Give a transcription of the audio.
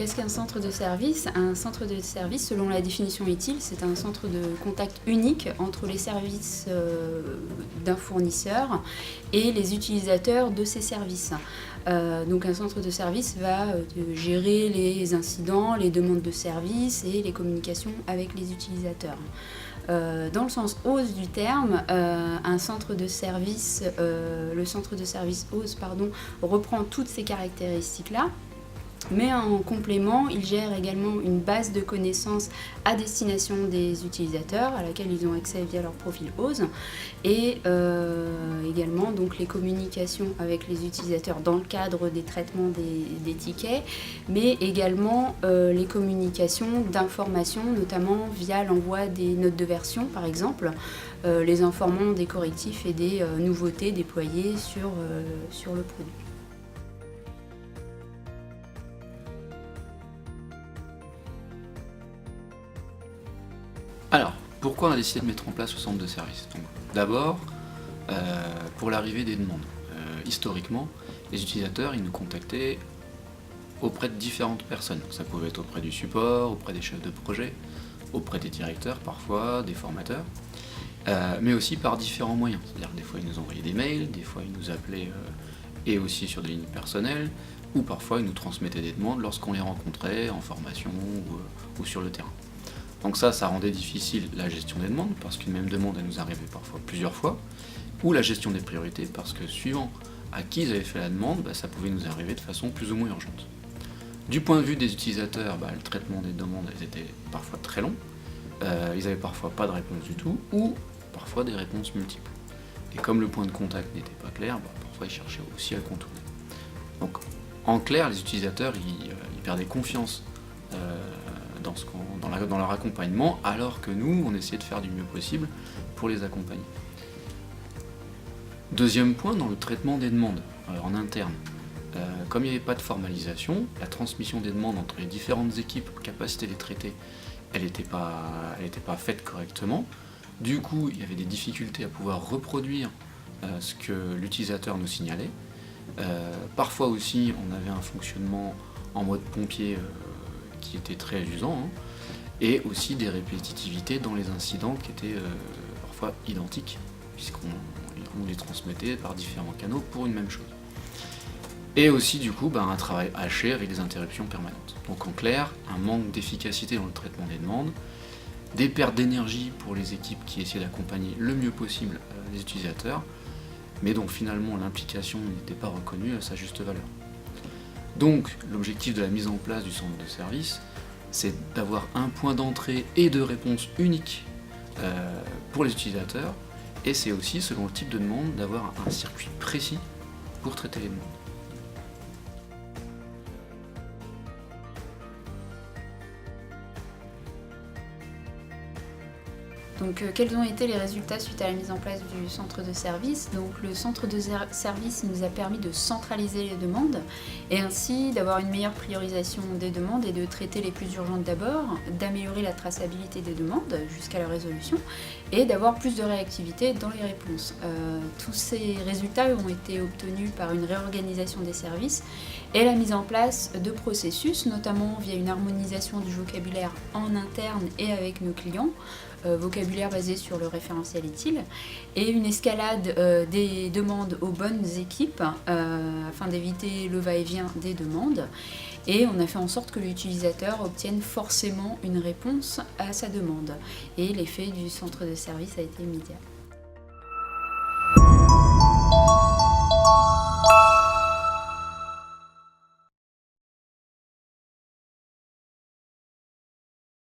qu'est-ce qu'un centre de service? Un centre de service, selon la définition utile, c'est un centre de contact unique entre les services d'un fournisseur et les utilisateurs de ces services. Donc un centre de service va gérer les incidents, les demandes de service et les communications avec les utilisateurs. Dans le sens OSE du terme, le centre de service OSE reprend toutes ces caractéristiques-là. Mais en complément, il gère également une base de connaissances à destination des utilisateurs à laquelle ils ont accès via leur profil OSE et également donc, les communications avec les utilisateurs dans le cadre des traitements des tickets, mais également les communications d'informations, notamment via l'envoi des notes de version par exemple, les informant des correctifs et des nouveautés déployées sur le produit. Alors, pourquoi on a décidé de mettre en place ce centre de service? D'abord, pour l'arrivée des demandes. Historiquement, les utilisateurs ils nous contactaient auprès de différentes personnes. Ça pouvait être auprès du support, auprès des chefs de projet, auprès des directeurs parfois, des formateurs, mais aussi par différents moyens. C'est-à-dire que des fois ils nous envoyaient des mails, des fois ils nous appelaient et aussi sur des lignes personnelles, ou parfois ils nous transmettaient des demandes lorsqu'on les rencontrait en formation ou sur le terrain. Donc ça rendait difficile la gestion des demandes, parce qu'une même demande elle nous arrivait parfois plusieurs fois, ou la gestion des priorités, parce que suivant à qui ils avaient fait la demande, ça pouvait nous arriver de façon plus ou moins urgente. Du point de vue des utilisateurs, le traitement des demandes était parfois très long, ils n'avaient parfois pas de réponse du tout, ou parfois des réponses multiples. Et comme le point de contact n'était pas clair, parfois ils cherchaient aussi à le contourner. Donc en clair, les utilisateurs ils perdaient confiance dans leur accompagnement, alors que nous, on essayait de faire du mieux possible pour les accompagner. Deuxième point, dans le traitement des demandes en interne. Comme il n'y avait pas de formalisation, la transmission des demandes entre les différentes équipes, capacité de les traiter, elle n'était pas faite correctement. Du coup, il y avait des difficultés à pouvoir reproduire ce que l'utilisateur nous signalait. Parfois aussi, on avait un fonctionnement en mode pompier qui était très usant, et aussi des répétitivités dans les incidents qui étaient parfois identiques, puisqu'on les transmettait par différents canaux pour une même chose. Et aussi du coup un travail haché avec des interruptions permanentes. Donc en clair, un manque d'efficacité dans le traitement des demandes, des pertes d'énergie pour les équipes qui essayaient d'accompagner le mieux possible les utilisateurs, mais donc finalement l'implication n'était pas reconnue à sa juste valeur. Donc l'objectif de la mise en place du centre de service, c'est d'avoir un point d'entrée et de réponse unique pour les utilisateurs, et c'est aussi, selon le type de demande, d'avoir un circuit précis pour traiter les demandes. Donc, quels ont été les résultats suite à la mise en place du centre de service? Donc, le centre de service nous a permis de centraliser les demandes et ainsi d'avoir une meilleure priorisation des demandes et de traiter les plus urgentes d'abord, d'améliorer la traçabilité des demandes jusqu'à leur résolution et d'avoir plus de réactivité dans les réponses. Tous ces résultats ont été obtenus par une réorganisation des services et la mise en place de processus, notamment via une harmonisation du vocabulaire en interne et avec nos clients, vocabulaire basé sur le référentiel utile, et une escalade des demandes aux bonnes équipes afin d'éviter le va-et-vient des demandes. Et on a fait en sorte que l'utilisateur obtienne forcément une réponse à sa demande. Et l'effet du centre de service a été immédiat.